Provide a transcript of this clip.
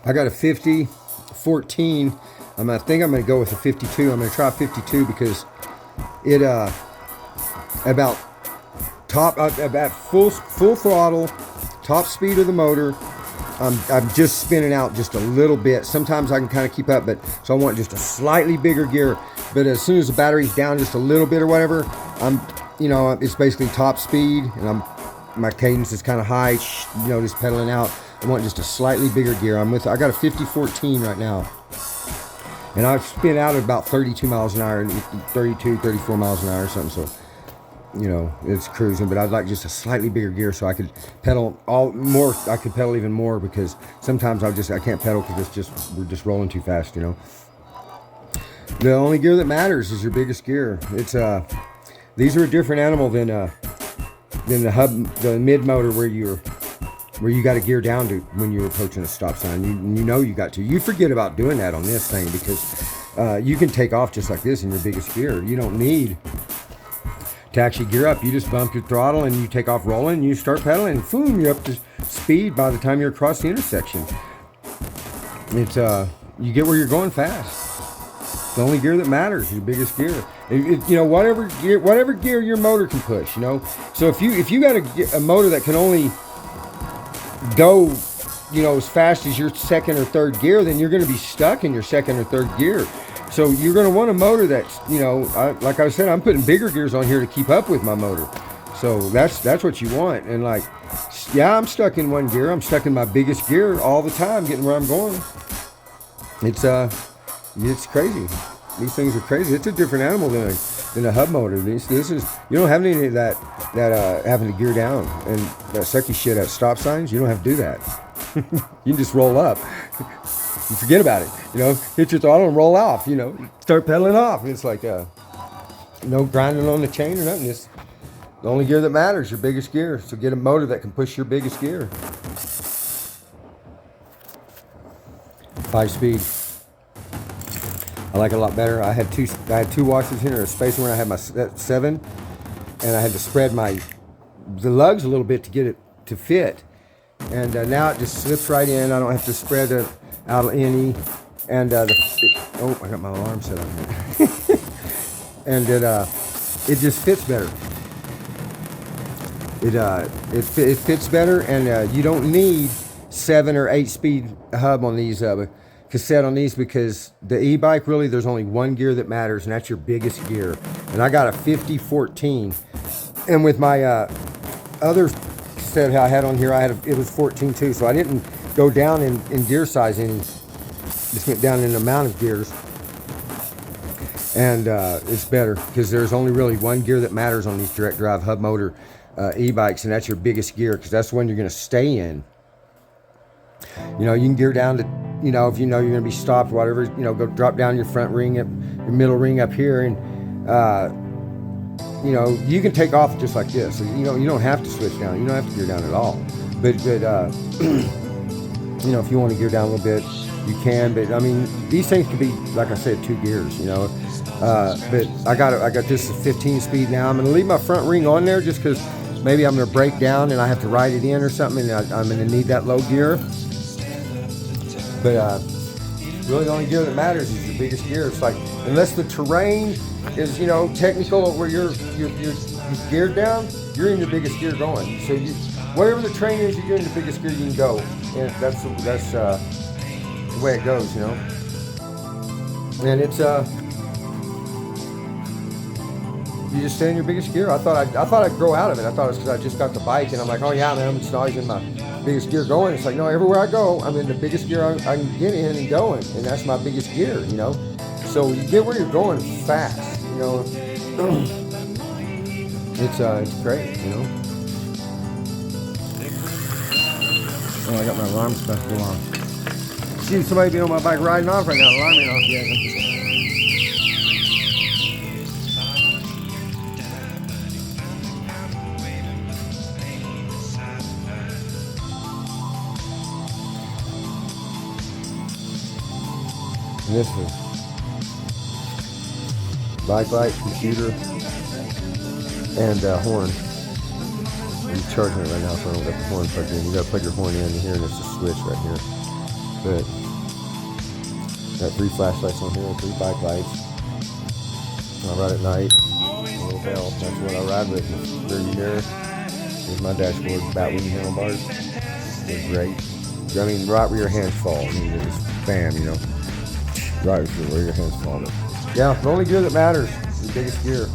I got a 50, 14. I think I'm going to go with a 52. I'm going to try 52 because it about about full throttle, top speed of the motor. I'm just spinning out just a little bit. Sometimes I can kind of keep up, but so I want just a slightly bigger gear. But as soon as the battery's down just a little bit or whatever, it's basically top speed, and my cadence is kind of high. Just pedaling out. I want just a slightly bigger gear. I got a 50-14 right now, and I spin out at about 32 miles an hour, 32, 34 miles an hour or something. So, it's cruising, but I'd like just a slightly bigger gear so I could pedal more. I could pedal even more because sometimes I can't pedal because we're just rolling too fast. The only gear that matters is your biggest gear. These are a different animal than the mid motor where you got to gear down to when you're approaching a stop sign. You got to. You forget about doing that on this thing because you can take off just like this in your biggest gear. You don't need to actually gear up. You just bump your throttle and you take off rolling and you start pedaling and boom, you're up to speed by the time you're across the intersection. You get where you're going fast. The only gear that matters is your biggest gear. Whatever gear your motor can push, So if you got a motor that can only go, as fast as your second or third gear, then you're going to be stuck in your second or third gear. So you're going to want a motor that's, like I said, I'm putting bigger gears on here to keep up with my motor. So that's what you want. And I'm stuck in one gear. I'm stuck in my biggest gear all the time, getting where I'm going. It's crazy. These things are crazy. It's a different animal than a hub motor. This is, you don't have any of that having to gear down and that sucky shit at stop signs. You don't have to do that. You can just roll up. You forget about it, hit your throttle and roll off, start pedaling off. It's like, no grinding on the chain or nothing. It's the only gear that matters, your biggest gear. So get a motor that can push your biggest gear. 5-speed. I like it a lot better. I had two washers here, a spacer when I had my 7, and I had to spread the lugs a little bit to get it to fit. And now it just slips right in. I don't have to spread it out any, and I got my alarm set on here. And it just fits better. It fits better, and you don't need 7 or 8 speed hub on these cassette on these, because the e-bike, really there's only one gear that matters, and that's your biggest gear. And I got a 50-14, and with my other cassette I had on here, it was 14 too, so I didn't go down in gear size any. Just went down in the amount of gears, and it's better because there's only really one gear that matters on these direct drive hub motor e-bikes, and that's your biggest gear because that's the one you're going to stay in. You can gear down to, if you're going to be stopped, whatever, go drop down your front ring, your middle ring up here, and you can take off just like this. So, you don't have to switch down. You don't have to gear down at all. But if you want to gear down a little bit, you can. But these things can be, like I said, 2 gears. But I got this 15 speed now. I'm going to leave my front ring on there just because maybe I'm going to break down and I have to ride it in or something, and I'm going to need that low gear. But really, the only gear that matters is your biggest gear. It's like, unless the terrain is technical where you're geared down, you're in your biggest gear going. So whatever the terrain is, you're in the biggest gear you can go, and that's the way it goes, And it's you just stay in your biggest gear. I thought I'd grow out of it. I thought it was because I just got the bike, and I'm like, oh yeah, man, I'm just always in my biggest gear going. It's like, no, everywhere I go, I'm in the biggest gear I can get in and going, and that's my biggest gear, So you get where you're going fast, It's great, Oh, I got my alarm stuff to go on. See somebody be on my bike riding off right now. Alarm ain't off yet. And this is bike light, computer, and horn. I'm charging it right now, so I don't got the horn plugged in. You gotta plug your horn in here, and it's a switch right here. But got 3 flashlights on here, 3 bike lights. I ride at night, a little belt. That's what I ride with. My rearview mirror. Here's my dashboard, Batwing handlebars. They're great. I mean, right where your hands fall. I mean, just bam, you know. Right where your hands fall. But yeah, the only gear that matters is the biggest gear.